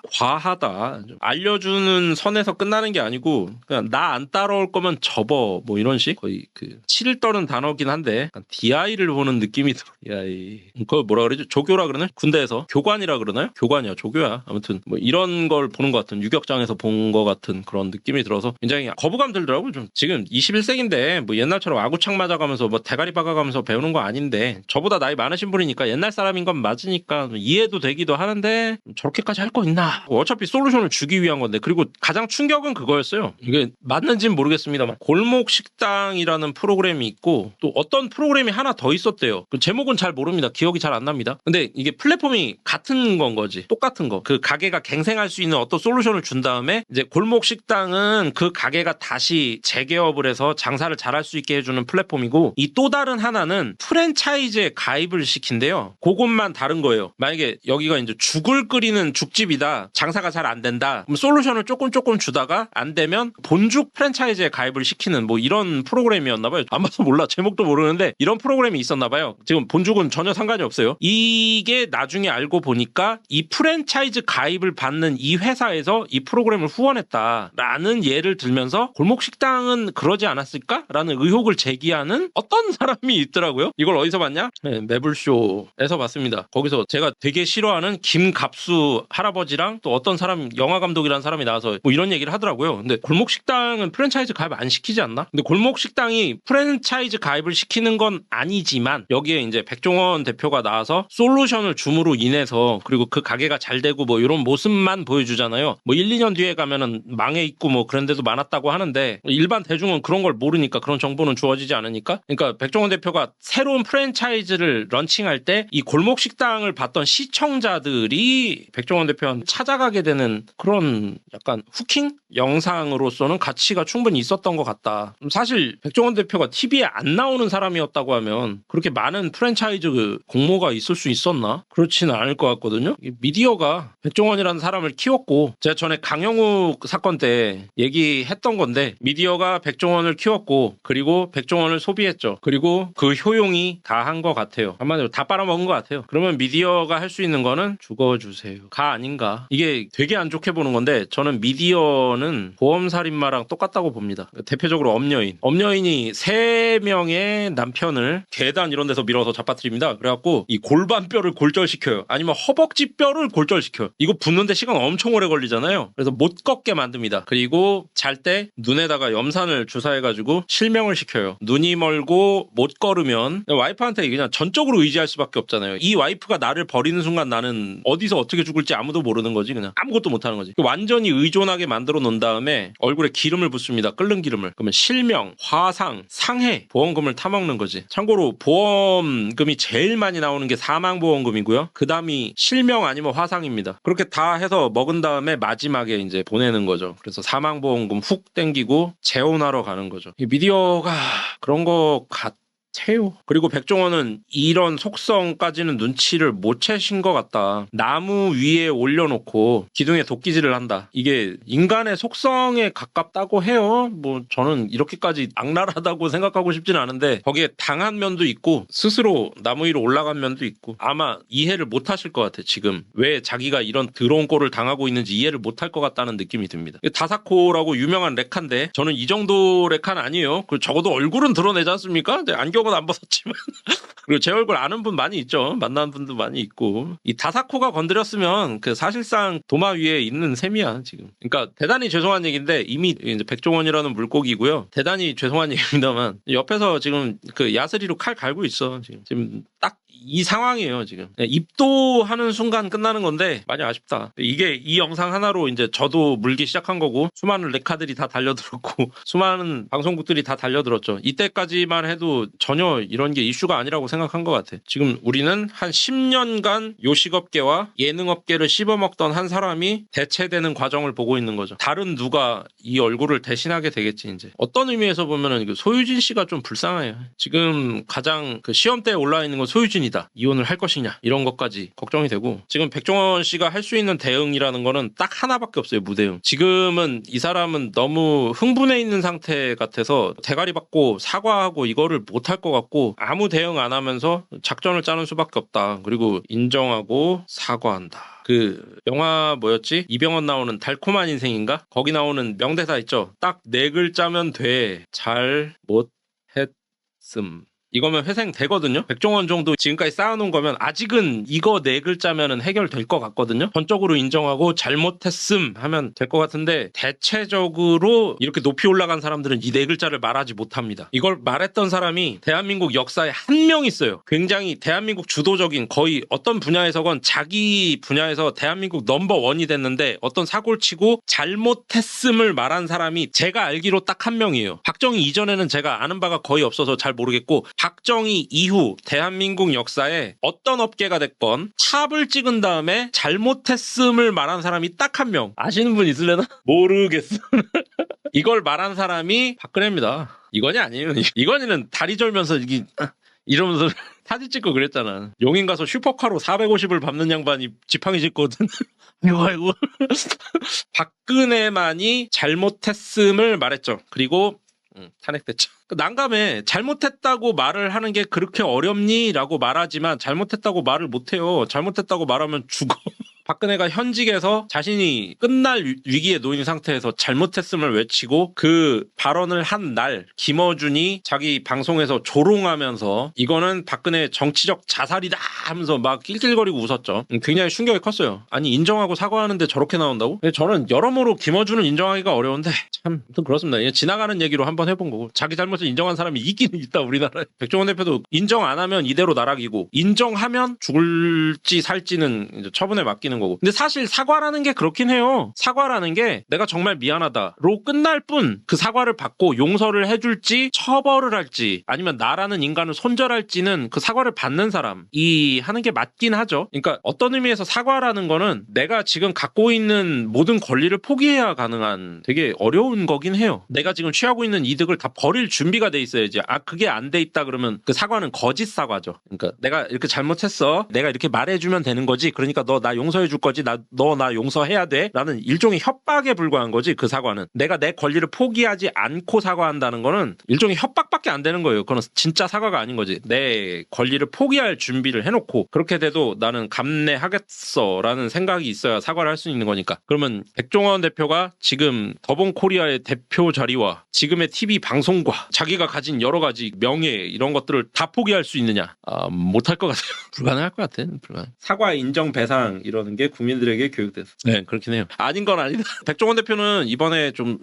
과하다. 좀 알려주는 선에서 끝나는 게 아니고 그냥 나 안 따라올 거면 접어 뭐 이런 식 거의 그 치를 떠는 단어긴 한데 DI를 보는 느낌이 들어. DI 그걸 뭐라 그러죠? 조교라 그러나? 군대에서 교관이라 그러나요? 교관이야 조교야. 아무튼 뭐 이런 걸 보는 것 같은 유격장에서 본 것 같은 그런 느낌이 들어서 굉장히 거부감 들더라고요. 좀 지금 21세기인데 뭐 옛날처럼 아구창 맞아가면서 뭐 대가리 박아가면서 배우는 거 아닌데 저보다 나이 많으신 분이니까 옛날 사람인 건 맞으니까 이해도 되기도 하는데 저렇게까지 할 거 있나? 어차피 솔루션을 주기 위한 건데 그리고 가장 충격은 그거였어요. 이게 맞는지는 모르겠습니다만 골목 식당이라는 프로그램이 있고 또 어떤 프로그램이 하나 더 있었대요. 그 제목은 잘 모릅니다. 기억이 잘 안 납니다. 근데 이게 플랫폼이 같은 건 거지. 똑같은 거. 그 가게가 갱생할 수 있는 어떤 솔루션을 준 다음에 이제 골목 식당은 그 가게가 다시 재개업을 해서 장사를 잘할 수 있게 해주는 플랫폼이고 이 또 다른 하나는 프랜차이즈에 가입을 시킨대요. 그것만 다른 거예요. 만약에 여기가 이제 죽을 끓이는 죽집이다. 장사가 잘 안 된다. 그럼 솔루션을 조금 주다가 안 되면 본죽 프랜차이즈에 가입을 시키는 뭐 이런 프로그램이었나 봐요. 안 봐서 몰라. 제목도 모르는데 이런 프로그램이 있었나 봐요. 지금 본죽은 전혀 상관이 없어요. 이게 나중에 알고 보니까 이 프랜차이즈 가입을 받는 이 회사에서 이 프로그램을 후원했다라는 예를 들면서 골목식당은 그러지 않았을까라는 의혹을 제기하는 어떤 사람이 있더라고요. 이걸 어디서 봤냐? 네, 매불쇼에서 봤습니다. 거기서 제가 되게 싫어하는 김갑수 할아버지랑 또 어떤 사람 영화 감독이라는 사람이 나와서 뭐 이런 얘기를 하더라고요. 근데 골목식당은 프랜차이즈 가입 안 시키지 않나? 근데 골목식당이 당연히 프랜차이즈 가입을 시키는 건 아니지만 여기에 이제 백종원 대표가 나와서 솔루션을 줌으로 인해서 그리고 그 가게가 잘 되고 뭐 이런 모습만 보여주잖아요. 뭐 1, 2년 뒤에 가면은 망해 있고 뭐 그런 데도 많았다고 하는데 일반 대중은 그런 걸 모르니까 그런 정보는 주어지지 않으니까 그러니까 백종원 대표가 새로운 프랜차이즈를 런칭할 때 이 골목 식당을 봤던 시청자들이 백종원 대표한테 찾아가게 되는 그런 약간 후킹 영상으로서는 가치가 충분히 있었던 것 같다. 사실 백종원 대표가 TV에 안 나오는 사람이었다고 하면 그렇게 많은 프랜차이즈 공모가 있을 수 있었나? 그렇지는 않을 것 같거든요. 미디어가 백종원이라는 사람을 키웠고 제가 전에 강영욱 사건 때 얘기했던 건데 미디어가 백종원을 키웠고 그리고 백종원을 소비했죠. 그리고 그 효용이 다 한 것 같아요. 한마디로 다 빨아먹은 것 같아요. 그러면 미디어가 할 수 있는 거는 죽어주세요가 아닌가. 이게 되게 안 좋게 보는 건데 저는 미디어는 보험살인마랑 똑같다고 봅니다. 대표적으로 엄여인이 3명의 남편을 계단 이런 데서 밀어서 잡아뜨립니다. 그래갖고 이 골반뼈를 골절시켜요. 아니면 허벅지뼈를 골절시켜요. 이거 붓는데 시간 엄청 오래 걸리잖아요. 그래서 못 걷게 만듭니다. 그리고 잘 때 눈에다가 염산을 주사해가지고 실명을 시켜요. 눈이 멀고 못 걸으면 와이프한테 그냥 전적으로 의지할 수밖에 없잖아요. 이 와이프가 나를 버리는 순간 나는 어디서 어떻게 죽을지 아무도 모르는 거지. 그냥 아무것도 못하는 거지. 완전히 의존하게 만들어 놓은 다음에 얼굴에 기름을 붓습니다. 끓는 기름을. 그러면 실명, 화상, 상해 보험금을 타먹는 거지. 참고로 보험금이 제일 많이 나오는 게 사망보험금이고요. 그 다음이 실명 아니면 화상입니다. 그렇게 다 해서 먹은 다음에 마지막에 이제 보내는 거죠. 그래서 사망보험금 훅 땡기고 재혼하러 가는 거죠. 이 미디어가 그런 거 같아요. 그리고 백종원은 이런 속성까지는 눈치를 못 채신 것 같다. 나무 위에 올려놓고 기둥에 도끼질을 한다. 이게 인간의 속성에 가깝다고 해요. 뭐 저는 이렇게까지 악랄하다고 생각하고 싶지는 않은데 거기에 당한 면도 있고 스스로 나무 위로 올라간 면도 있고 아마 이해를 못 하실 것 같아. 지금 왜 자기가 이런 더러운 꼴을 당하고 있는지 이해를 못 할 것 같다는 느낌이 듭니다. 다사코라고 유명한 레카인데 저는 이 정도 레카는 아니에요. 적어도 얼굴은 드러내지 않습니까? 안경은 안 벗었지만 그리고 제 얼굴 아는 분 많이 있죠. 만난 분도 많이 있고 이 다사코가 건드렸으면 그 사실상 도마 위에 있는 셈이야 지금. 그러니까 대단히 죄송한 얘기인데 이미 이제 백종원이라는 물고기고요. 대단히 죄송한 얘기입니다만 옆에서 지금 그 야스리로 칼 갈고 있어. 지금 딱 이 상황이에요 지금. 입도하는 순간 끝나는 건데 많이 아쉽다. 이게 이 영상 하나로 이제 저도 물기 시작한 거고 수많은 레카들이 다 달려들었고 수많은 방송국들이 다 달려들었죠. 이때까지만 해도 전혀 이런 게 이슈가 아니라고 생각한 것 같아. 지금 우리는 한 10년간 요식업계와 예능업계를 씹어먹던 한 사람이 대체되는 과정을 보고 있는 거죠. 다른 누가 이 얼굴을 대신하게 되겠지 이제. 어떤 의미에서 보면은 소유진 씨가 좀 불쌍해요. 지금 가장 그 시험대에 올라 있는 건 소유진이다. 이혼을 할 것이냐 이런 것까지 걱정이 되고 지금 백종원 씨가 할 수 있는 대응이라는 거는 딱 하나밖에 없어요. 무대응. 지금은 이 사람은 너무 흥분해 있는 상태 같아서 대가리 받고 사과하고 이거를 못할 것 같고 아무 대응 안 하면서 작전을 짜는 수밖에 없다. 그리고 인정하고 사과한다. 그 영화 뭐였지? 이병헌 나오는 달콤한 인생인가? 거기 나오는 명대사 있죠? 딱 4글자면 돼. 잘 못했음. 이거면 회생 되거든요. 백종원 정도 지금까지 쌓아놓은 거면 아직은 이거 4글자면은 해결될 것 같거든요. 전적으로 인정하고 잘못했음 하면 될 것 같은데 대체적으로 이렇게 높이 올라간 사람들은 이 4글자를 말하지 못합니다. 이걸 말했던 사람이 대한민국 역사에 한 명 있어요. 굉장히 대한민국 주도적인 거의 어떤 분야에서건 자기 분야에서 대한민국 넘버원이 됐는데 어떤 사고를 치고 잘못했음을 말한 사람이 제가 알기로 딱 한 명이에요. 박정희 이전에는 제가 아는 바가 거의 없어서 잘 모르겠고 박정희 이후 대한민국 역사에 어떤 업계가 됐건 탑을 찍은 다음에 잘못했음을 말한 사람이 딱 한 명. 아시는 분 있을래나? 모르겠어. 이걸 말한 사람이 박근혜입니다. 이건희 아니에요. 이건희는 다리 절면서 이러면서 사진 찍고 그랬잖아. 용인 가서 슈퍼카로 450을 밟는 양반이 지팡이 짚거든. 아이고. 박근혜만이 잘못했음을 말했죠. 그리고 탄핵됐죠. 난감해. 잘못했다고 말을 하는 게 그렇게 어렵니? 라고 말하지만 잘못했다고 말을 못해요. 잘못했다고 말하면 죽어. 박근혜가 현직에서 자신이 끝날 위기에 놓인 상태에서 잘못했음을 외치고 그 발언을 한 날 김어준이 자기 방송에서 조롱하면서 이거는 박근혜의 정치적 자살이다 하면서 막 낄낄거리고 웃었죠. 굉장히 충격이 컸어요. 아니 인정하고 사과하는데 저렇게 나온다고? 저는 여러모로 김어준을 인정하기가 어려운데 참 아무튼 그렇습니다. 그냥 지나가는 얘기로 한번 해본 거고 자기 잘못을 인정한 사람이 있기는 있다 우리나라에. 백종원 대표도 인정 안 하면 이대로 나락이고 인정하면 죽을지 살지는 이제 처분에 맡기는 거고. 근데 사실 사과라는 게 그렇긴 해요. 사과라는 게 내가 정말 미안하다로 끝날 뿐 그 사과를 받고 용서를 해줄지 처벌을 할지 아니면 나라는 인간을 손절할지는 그 사과를 받는 사람이 하는 게 맞긴 하죠. 그러니까 어떤 의미에서 사과라는 거는 내가 지금 갖고 있는 모든 권리를 포기해야 가능한 되게 어려운 거긴 해요. 내가 지금 취하고 있는 이득을 다 버릴 준비가 돼 있어야지. 그게 안 돼 있다 그러면 그 사과는 거짓 사과죠. 그러니까 내가 이렇게 잘못했어. 내가 이렇게 말해주면 되는 거지. 그러니까 너 나 용서해 줄 거지. 너 나 용서해야 돼. 라는 일종의 협박에 불과한 거지. 그 사과는. 내가 내 권리를 포기하지 않고 사과한다는 거는 일종의 협박밖에 안 되는 거예요. 그건 진짜 사과가 아닌 거지. 내 권리를 포기할 준비를 해놓고 그렇게 돼도 나는 감내하겠어라는 생각이 있어야 사과를 할 수 있는 거니까. 그러면 백종원 대표가 지금 더본코리아의 대표 자리와 지금의 TV 방송과 자기가 가진 여러 가지 명예 이런 것들을 다 포기할 수 있느냐? 못할 것 같아요. 불가능할 것 같아. 불가능. 사과 인정 배상 이러는 게 국민들에게 교육돼서. 네, 그렇긴 해요. 아닌 건 아니다. 백종원 대표는 이번에 좀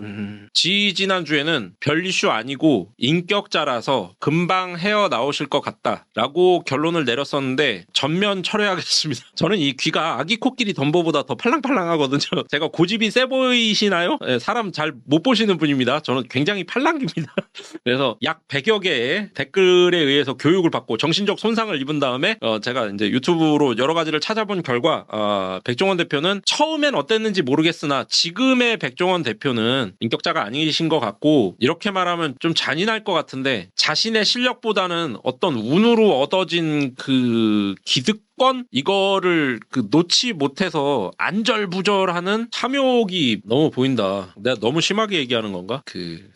지난주에는 별 이슈 아니고 인격자라서 금방 헤어나오실 것 같다라고 결론을 내렸었는데 전면 철회하겠습니다. 저는 이 귀가 아기 코끼리 덤보보다 더 팔랑팔랑하거든요. 제가 고집이 세 보이시나요? 네, 사람 잘 못 보시는 분입니다. 저는 굉장히 팔랑깁니다. 그래서 약 100여 개의 댓글에 의해서 교육을 받고 정신적 손상을 입은 다음에 제가 이제 유튜브로 여러 가지를 찾아본 결과 백종원 대표는 처음엔 어땠는지 모르겠으나 지금의 백종원 대표는 인격자가 아니신 것 같고 이렇게 말하면 좀 잔인할 것 같은데 자신의 실력보다는 어떤 운으로 얻어진 그 기득권 이거를 놓지 못해서 안절부절하는 탐욕이 너무 보인다. 내가 너무 심하게 얘기하는 건가?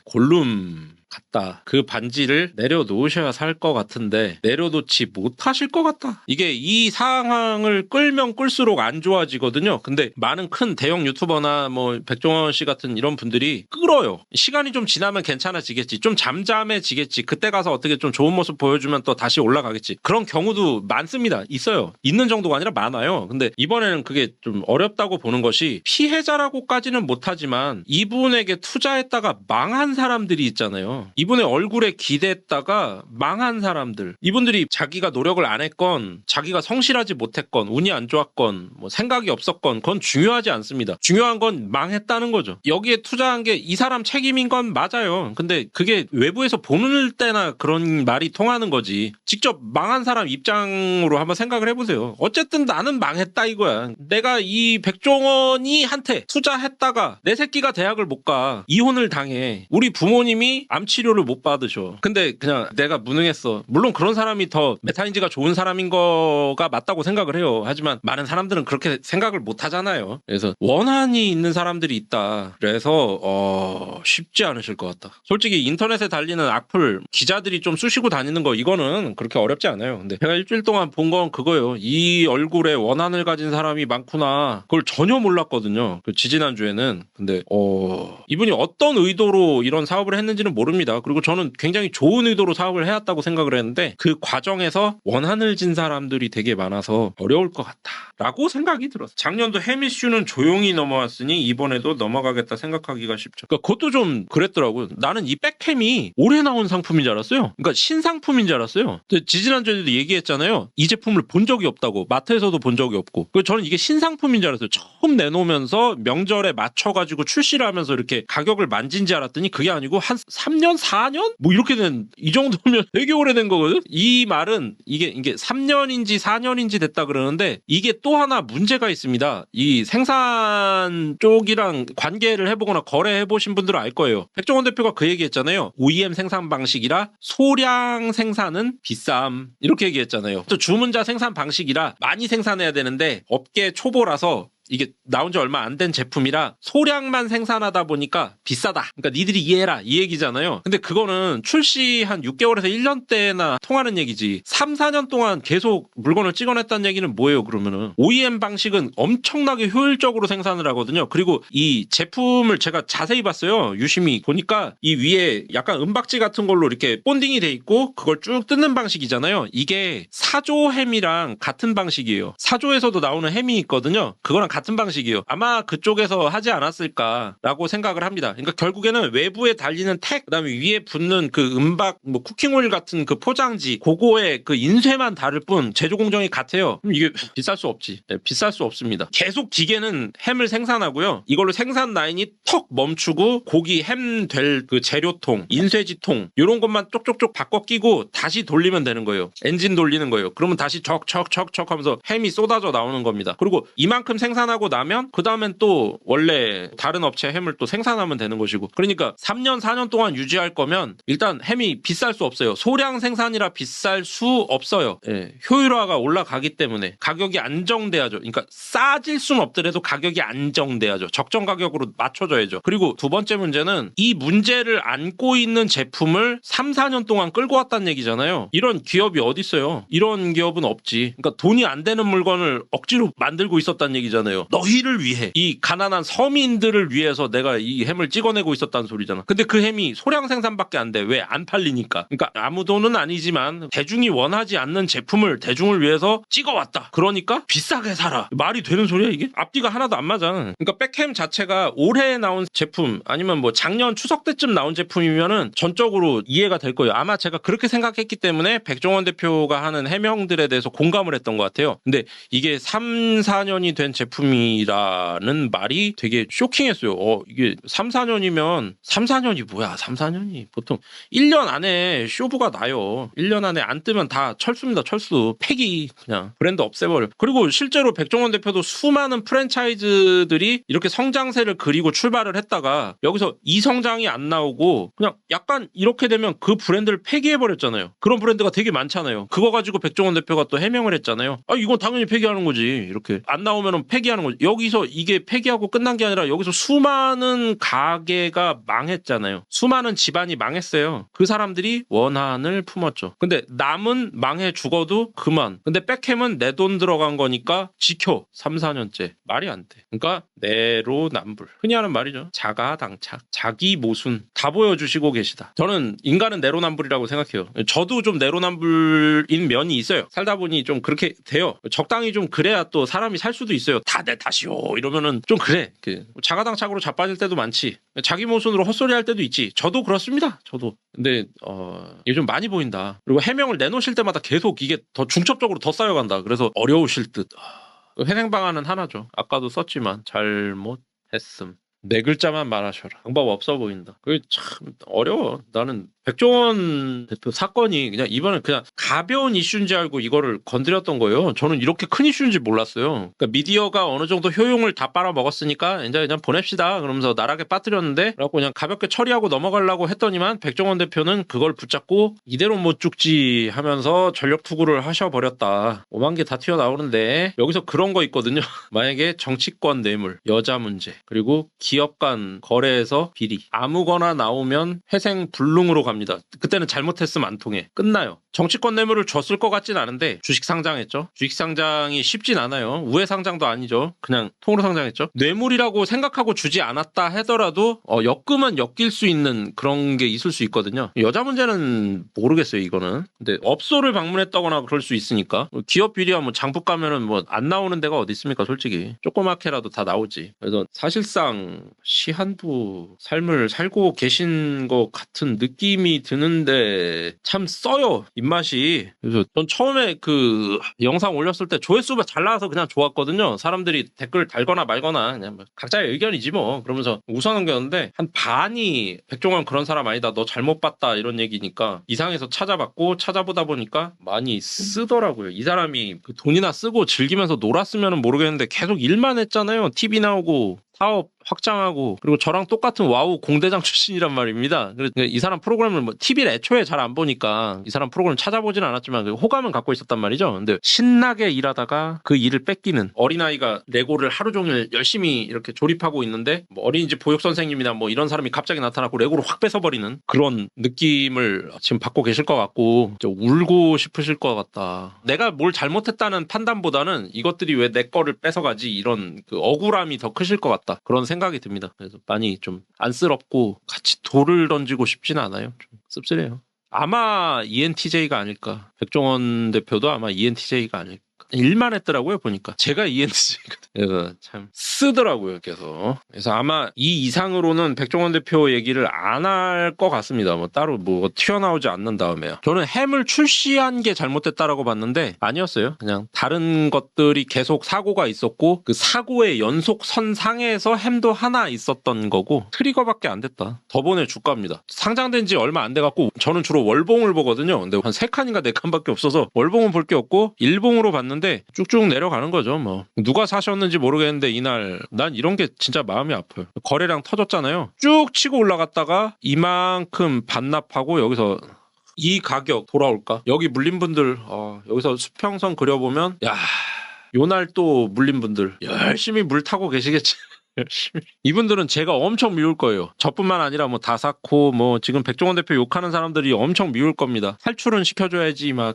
골룸 같다. 그 반지를 내려놓으셔야 살 것 같은데 내려놓지 못하실 것 같다. 이게 이 상황을 끌면 끌수록 안 좋아지거든요. 근데 많은 큰 대형 유튜버나 뭐 백종원 씨 같은 이런 분들이 끌어요. 시간이 좀 지나면 괜찮아지겠지. 좀 잠잠해지겠지. 그때 가서 어떻게 좀 좋은 모습 보여주면 또 다시 올라가겠지. 그런 경우도 많습니다. 있어요. 있는 정도가 아니라 많아요. 근데 이번에는 그게 좀 어렵다고 보는 것이 피해자라고까지는 못하지만 이분에게 투자했다가 망한 사람들이 있잖아요. 이분의 얼굴에 기대했다가 망한 사람들. 이분들이 자기가 노력을 안 했건 자기가 성실하지 못했건 운이 안 좋았건 뭐 생각이 없었건 그건 중요하지 않습니다. 중요한 건 망했다는 거죠. 여기에 투자한 게 이 사람 책임인 건 맞아요. 근데 그게 외부에서 보는 때나 그런 말이 통하는 거지. 직접 망한 사람 입장으로 한번 생각을 해보세요. 어쨌든 나는 망했다 이거야. 내가 이 백종원이 한테 투자했다가 내 새끼가 대학을 못 가. 이혼을 당해. 우리 부모님이 암 치료를 못 받으셔. 근데 그냥 내가 무능했어. 물론 그런 사람이 더 메타인지가 좋은 사람인 거가 맞다고 생각을 해요. 하지만 많은 사람들은 그렇게 생각을 못 하잖아요. 그래서 원한이 있는 사람들이 있다. 그래서 쉽지 않으실 것 같다. 솔직히 인터넷에 달리는 악플 기자들이 좀 쑤시고 다니는 거 이거는 그렇게 어렵지 않아요. 근데 제가 일주일 동안 본 건 그거예요. 이 얼굴에 원한을 가진 사람이 많구나. 그걸 전혀 몰랐거든요. 지지난주에는. 근데 이분이 어떤 의도로 이런 사업을 했는지는 모릅니다. 그리고 저는 굉장히 좋은 의도로 사업을 해왔다고 생각을 했는데 그 과정에서 원한을 진 사람들이 되게 많아서 어려울 것 같다라고 생각이 들었어요. 작년도 해미슈는 조용히 넘어왔으니 이번에도 넘어가겠다 생각하기가 쉽죠. 그러니까 그것도 좀 그랬더라고요. 나는 이 백캠이 올해 나온 상품인 줄 알았어요. 그러니까 신상품인 줄 알았어요. 지지난주에도 얘기했잖아요. 이 제품을 본 적이 없다고. 마트에서도 본 적이 없고. 그래서 저는 이게 신상품인 줄 알았어요. 처음 내놓으면서 명절에 맞춰가지고 출시를 하면서 이렇게 가격을 만진 줄 알았더니 그게 아니고 한 3년? 4년? 뭐 이렇게 이 정도면 되게 오래된 거거든? 이 말은 이게 3년인지 4년인지 됐다 그러는데 이게 또 하나 문제가 있습니다. 이 생산 쪽이랑 관계를 해보거나 거래해보신 분들은 알 거예요. 백종원 대표가 그 얘기했잖아요. OEM 생산 방식이라 소량 생산은 비쌈. 이렇게 얘기했잖아요. 또 주문자 생산 방식이라 많이 생산해야 되는데 업계 초보라서 이게 나온 지 얼마 안 된 제품이라 소량만 생산하다 보니까 비싸다. 그러니까 니들이 이해해라 이 얘기잖아요. 근데 그거는 출시 한 6개월에서 1년대나 통하는 얘기지. 3, 4년 동안 계속 물건을 찍어냈다는 얘기는 뭐예요 그러면은. OEM 방식은 엄청나게 효율적으로 생산을 하거든요. 그리고 이 제품을 제가 자세히 봤어요. 유심히 보니까 이 위에 약간 은박지 같은 걸로 이렇게 본딩이 돼 있고 그걸 쭉 뜯는 방식이잖아요. 이게 사조 햄이랑 같은 방식이에요. 사조에서도 나오는 햄이 있거든요. 그거랑 같은 방식이에요. 아마 그쪽에서 하지 않았을까라고 생각을 합니다. 그러니까 결국에는 외부에 달리는 택, 그다음에 위에 붙는 그 은박, 뭐 쿠킹오일 같은 그 포장지, 그거의 그 인쇄만 다를 뿐 제조 공정이 같아요. 그럼 이게 비쌀 수 없지. 네, 비쌀 수 없습니다. 계속 기계는 햄을 생산하고요. 이걸로 생산 라인이 턱 멈추고 고기 햄 될 그 재료통, 인쇄지통 이런 것만 쪽쪽쪽 바꿔 끼고 다시 돌리면 되는 거예요. 엔진 돌리는 거예요. 그러면 다시 척척척척 하면서 햄이 쏟아져 나오는 겁니다. 그리고 이만큼 생산하고 나면 그 다음엔 또 원래 다른 업체 햄을 또 생산하면 되는 것이고. 그러니까 3년 4년 동안 유지할 거면 일단 햄이 비쌀 수 없어요. 소량 생산이라 비쌀 수 없어요. 예, 효율화가 올라가기 때문에 가격이 안정돼야죠. 그러니까 싸질 수는 없더라도 가격이 안정돼야죠. 적정 가격으로 맞춰줘야죠. 그리고 두 번째 문제는 이 문제를 안고 있는 제품을 3, 4년 동안 끌고 왔다는 얘기잖아요. 이런 기업이 어디 있어요? 이런 기업은 없지. 그러니까 돈이 안 되는 물건을 억지로 만들고 있었다는 얘기잖아요. 너희를 위해, 이 가난한 서민들을 위해서 내가 이 햄을 찍어내고 있었다는 소리잖아. 근데 그 햄이 소량 생산밖에 안 돼. 왜? 안 팔리니까. 그러니까 아무 돈은 아니지만 대중이 원하지 않는 제품을 대중을 위해서 찍어왔다. 그러니까 비싸게 사라. 말이 되는 소리야 이게? 앞뒤가 하나도 안 맞아. 그러니까 백햄 자체가 올해 나온 제품 아니면 뭐 작년 추석 때쯤 나온 제품이면은 전적으로 이해가 될 거예요. 아마 제가 그렇게 생각했기 때문에 백종원 대표가 하는 해명들에 대해서 공감을 했던 것 같아요. 근데 이게 3, 4년이 된 제품이라는 말이 되게 쇼킹했어요. 이게 3, 4년이면 3, 4년이 뭐야? 3, 4년이 보통 1년 안에 쇼부가 나요. 1년 안에 안 뜨면 다 철수입니다. 철수. 폐기. 그냥 브랜드 없애버려. 그리고 실제로 백종원 대표도 수많은 프랜차이즈들이 이렇게 성장세를 그리고 출발을 했다가 여기서 이 성장이 안 나오고 그냥 약간 이렇게 되면 그 브랜드를 폐기해버렸잖아요. 그런 브랜드가 되게 많잖아요. 그거 가지고 백종원 대표가 또 해명을 했잖아요. 이건 당연히 폐기하는 거지. 이렇게 안 나오면 폐기하는 거지. 여기서 이게 폐기하고 끝난 게 아니라 여기서 수많은 가게가 망했잖아요. 수많은 집안이 망했어요. 그 사람들이 원한을 품었죠. 근데 남은 망해 죽어도 그만. 근데 백햄은 내 돈 들어간 거니까 지켜. 3, 4년째. 말이 안 돼. 그러니까 내로남불. 흔히 하는 말이죠. 자가당착. 자기 모순. 다 보여주시고 계시다. 저는 인간은 내로남불이라고 생각해요. 저도 좀 내로남불인 면이 있어요. 살다 보니 좀 그렇게 돼요. 적당히 좀 그래야 또 사람이 살 수도 있어요. 다 내 탓이요. 이러면은 좀 그래. 자가당착으로 자빠질 때도 많지. 자기 모순으로 헛소리 할 때도 있지. 저도 그렇습니다. 저도. 근데 이게 좀 많이 보인다. 그리고 해명을 내놓으실 때마다 계속 이게 더 중첩적으로 더 쌓여간다. 그래서 어려우실 듯. 회생 방안은 하나죠. 아까도 썼지만 잘못했음. 네 글자만 말하셔라. 방법 없어 보인다. 그게 참 어려워. 나는 백종원 대표 사건이 그냥 이번엔 그냥 가벼운 이슈인지 알고 이거를 건드렸던 거예요. 저는 이렇게 큰 이슈인지 몰랐어요. 그러니까 미디어가 어느 정도 효용을 다 빨아먹었으니까 이제 그냥 보냅시다. 그러면서 나락에 빠뜨렸는데 그래갖고 그냥 가볍게 처리하고 넘어가려고 했더니만 백종원 대표는 그걸 붙잡고 이대로 못 죽지 하면서 전력 투구를 하셔버렸다. 5만 개 다 튀어나오는데 여기서 그런 거 있거든요. 만약에 정치권 뇌물, 여자 문제, 그리고 기업 간 거래에서 비리 아무거나 나오면 회생 불능으로 갑니다. 그때는 잘못했으면 안 통해. 끝나요. 정치권 뇌물을 줬을 것 같진 않은데 주식 상장했죠. 주식 상장이 쉽진 않아요. 우회 상장도 아니죠. 그냥 통으로 상장했죠. 뇌물이라고 생각하고 주지 않았다 하더라도 엮으면 엮일 수 있는 그런 게 있을 수 있거든요. 여자 문제는 모르겠어요. 이거는. 근데 업소를 방문했다거나 그럴 수 있으니까. 기업 비리야 뭐 장부 가면은 뭐 안 나오는 데가 어디 있습니까? 솔직히. 조그맣게라도 다 나오지. 그래서 사실상 시한부 삶을 살고 계신 것 같은 느낌이 드는데 참 써요. 입맛이. 그래서 전 처음에 그 영상 올렸을 때 조회수가 잘 나와서 그냥 좋았거든요. 사람들이 댓글 달거나 말거나 그냥 뭐 각자의 의견이지 뭐 그러면서 웃어 넘겼는데 한 반이 백종원 그런 사람 아니다. 너 잘못 봤다 이런 얘기니까 이상해서 찾아봤고 찾아보다 보니까 많이 쓰더라고요. 이 사람이 그 돈이나 쓰고 즐기면서 놀았으면 모르겠는데 계속 일만 했잖아요. TV 나오고 사업 확장하고 그리고 저랑 똑같은 와우 공대장 출신이란 말입니다. 그래서 이 사람 프로그램을 뭐 TV를 애초에 잘 안 보니까 이 사람 프로그램 찾아보진 않았지만 그 호감은 갖고 있었단 말이죠. 근데 신나게 일하다가 그 일을 뺏기는 어린아이가 레고를 하루 종일 열심히 이렇게 조립하고 있는데 뭐 어린이집 보육 선생님이나 뭐 이런 사람이 갑자기 나타나고 레고를 확 뺏어버리는 그런 느낌을 지금 받고 계실 것 같고 울고 싶으실 것 같다. 내가 뭘 잘못했다는 판단보다는 이것들이 왜 내 거를 뺏어가지 이런 그 억울함이 더 크실 것 같다. 그런 생각이 듭니다. 그래서 많이 좀 안쓰럽고 같이 돌을 던지고 싶지는 않아요. 좀 씁쓸해요. 아마 ENTJ가 아닐까. 백종원 대표도 아마 ENTJ가 아닐까. 일만 했더라고요, 보니까. 제가 ENTJ거든요. 그래서 참 쓰더라고요, 계속. 그래서 아마 이 이상으로는 백종원 대표 얘기를 안 할 것 같습니다. 뭐 따로 뭐 튀어나오지 않는 다음에요. 저는 햄을 출시한 게 잘못됐다라고 봤는데 아니었어요. 그냥 다른 것들이 계속 사고가 있었고 그 사고의 연속선상에서 햄도 하나 있었던 거고 트리거밖에 안 됐다. 더 주가입니다. 상장된 지 얼마 안 돼갖고 저는 주로 월봉을 보거든요. 근데 한 3칸인가 4칸밖에 없어서 월봉은 볼 게 없고 일봉으로 봤는데 쭉쭉 내려가는 거죠. 뭐 누가 사셨는지 모르겠는데 이날 난 이런 게 진짜 마음이 아파요. 거래량 터졌잖아요. 쭉 치고 올라갔다가 이만큼 반납하고 여기서 이 가격 돌아올까? 여기 물린 분들 여기서 수평선 그려보면 야 요날 또 물린 분들 열심히 물 타고 계시겠지. 열심히. 이분들은 제가 엄청 미울 거예요. 저뿐만 아니라 뭐 다사코 뭐 지금 백종원 대표 욕하는 사람들이 엄청 미울 겁니다. 탈출은 시켜줘야지 막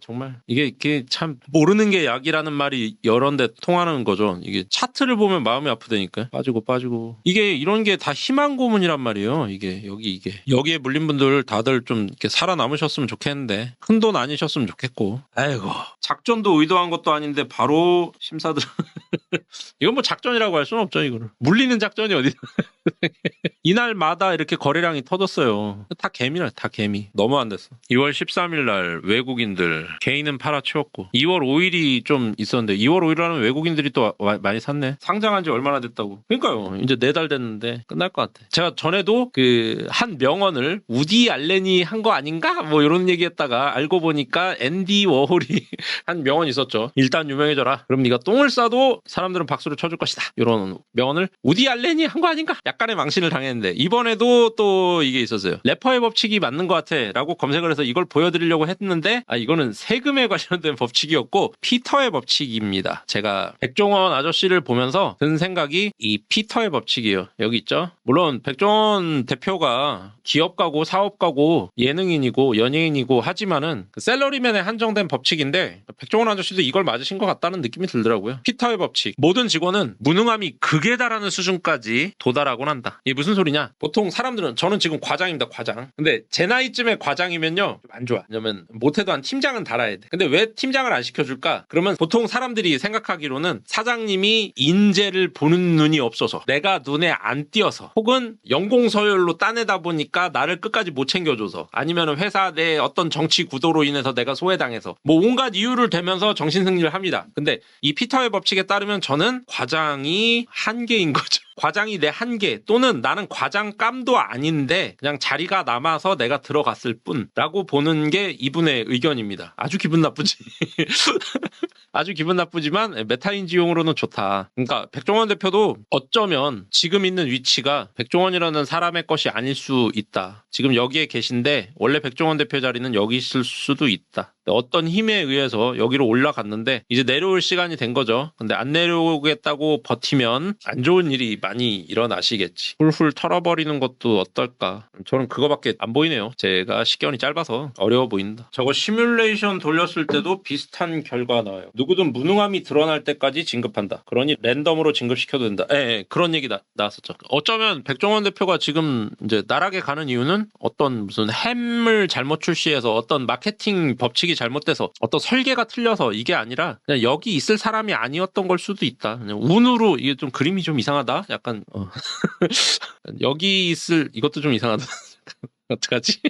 정말 이게 참 모르는 게 약이라는 말이 여러 데 통하는 거죠. 이게 차트를 보면 마음이 아프다니까. 빠지고 이게 이런 게 다 희망 고문이란 말이에요. 이게 여기에 물린 분들 다들 좀 이렇게 살아남으셨으면 좋겠는데 큰 돈 아니셨으면 좋겠고. 아이고 작전도 의도한 것도 아닌데 바로 심사들 이건 뭐 작전이라고 할 수는 없죠. 이거를 물리는 작전이 어디 이날마다 이렇게 거래량이 터졌어요. 다 개미라 다 개미. 너무 안 됐어. 2월 13일 날 외국인들 개인은 팔아치웠고 2월 5일이 좀 있었는데 2월 5일 하면 외국인들이 또 많이 샀네. 상장한 지 얼마나 됐다고. 그러니까요. 이제 4달 됐는데 끝날 것 같아. 제가 전에도 그 한 명언을 우디 알렌이 한 거 아닌가? 뭐 이런 얘기했다가 알고 보니까 앤디 워홀이 한 명언이 있었죠. 일단 유명해져라. 그럼 네가 똥을 싸도 사람들은 박수를 쳐줄 것이다. 이런 명언을 우디 알렌이 한 거 아닌가? 약간의 망신을 당했는데 이번에도 또 이게 있었어요. 래퍼의 법칙이 맞는 것 같아 라고 검색을 해서 이걸 보여드리려고 했는데 이거는 세금에 관련된 법칙이었고 피터의 법칙입니다. 제가 백종원 아저씨를 보면서 든 생각이 이 피터의 법칙이에요. 여기 있죠. 물론 백종원 대표가 기업가고 사업가고 예능인이고 연예인이고 하지만은 그 셀러리맨에 한정된 법칙인데 백종원 아저씨도 이걸 맞으신 것 같다는 느낌이 들더라고요. 피터의 법칙. 모든 직원은 무능함이 극에 달하는 수준까지 도달하곤 한다. 이게 무슨 소리냐? 보통 사람들은 저는 지금 과장입니다. 과장. 근데 제 나이쯤에 과장이면요 좀 안 좋아. 왜냐면 못해도 한 팀장은 달아야 돼. 근데 왜 팀장을 안 시켜줄까? 그러면 보통 사람들이 생각하기로는 사장님이 인재를 보는 눈이 없어서 내가 눈에 안 띄어서 혹은 연공서열로 따내다 보니까 나를 끝까지 못 챙겨줘서 아니면 회사 내 어떤 정치 구도로 인해서 내가 소외당해서 뭐 온갖 이유를 대면서 정신승리를 합니다. 근데 이 피터의 법칙에 따르면 저는 과장이 한계인 거죠. 과장이 내 한계 또는 나는 과장감도 아닌데 그냥 자리가 남아서 내가 들어갔을 뿐라고 보는 게 이분의 의견입니다. 아주 기분 나쁘지. 아주 기분 나쁘지만 메타인지용으로는 좋다. 그러니까 백종원 대표도 어쩌면 지금 있는 위치가 백종원이라는 사람의 것이 아닐 수 있다. 지금 여기에 계신데 원래 백종원 대표 자리는 여기 있을 수도 있다. 어떤 힘에 의해서 여기로 올라갔는데 이제 내려올 시간이 된 거죠. 근데 안 내려오겠다고 버티면 안 좋은 일이 많이 일어나시겠지. 훌훌 털어버리는 것도 어떨까. 저는 그거밖에 안 보이네요. 제가 시견이 짧아서 어려워 보인다. 저거 시뮬레이션 돌렸을 때도 비슷한 결과 나와요. 누구든 무능함이 드러날 때까지 진급한다. 그러니 랜덤으로 진급시켜도 된다. 그런 얘기 나왔었죠. 어쩌면 백종원 대표가 지금 이제 나락에 가는 이유는 어떤 무슨 햄을 잘못 출시해서 어떤 마케팅 법칙이 잘못돼서 어떤 설계가 틀려서 이게 아니라 그냥 여기 있을 사람이 아니었던 걸 수도 있다. 그냥 운으로 이게 좀 그림이 좀 이상하다. 약간 여기 있을 이것도 좀 이상하다. 어떡하지?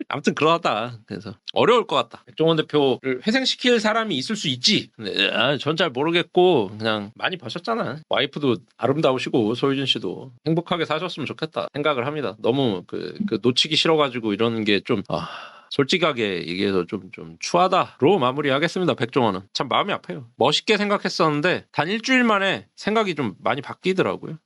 아무튼 그러하다. 그래서 어려울 것 같다. 백종원 대표를 회생시킬 사람이 있을 수 있지. 전 잘 모르겠고 그냥 많이 버셨잖아. 와이프도 아름다우시고 소유진 씨도 행복하게 사셨으면 좋겠다 생각을 합니다. 너무 그 놓치기 싫어가지고 이런 게 좀 솔직하게 얘기해서 좀 추하다로 마무리하겠습니다. 백종원은 참 마음이 아파요. 멋있게 생각했었는데 단 일주일 만에 생각이 좀 많이 바뀌더라고요.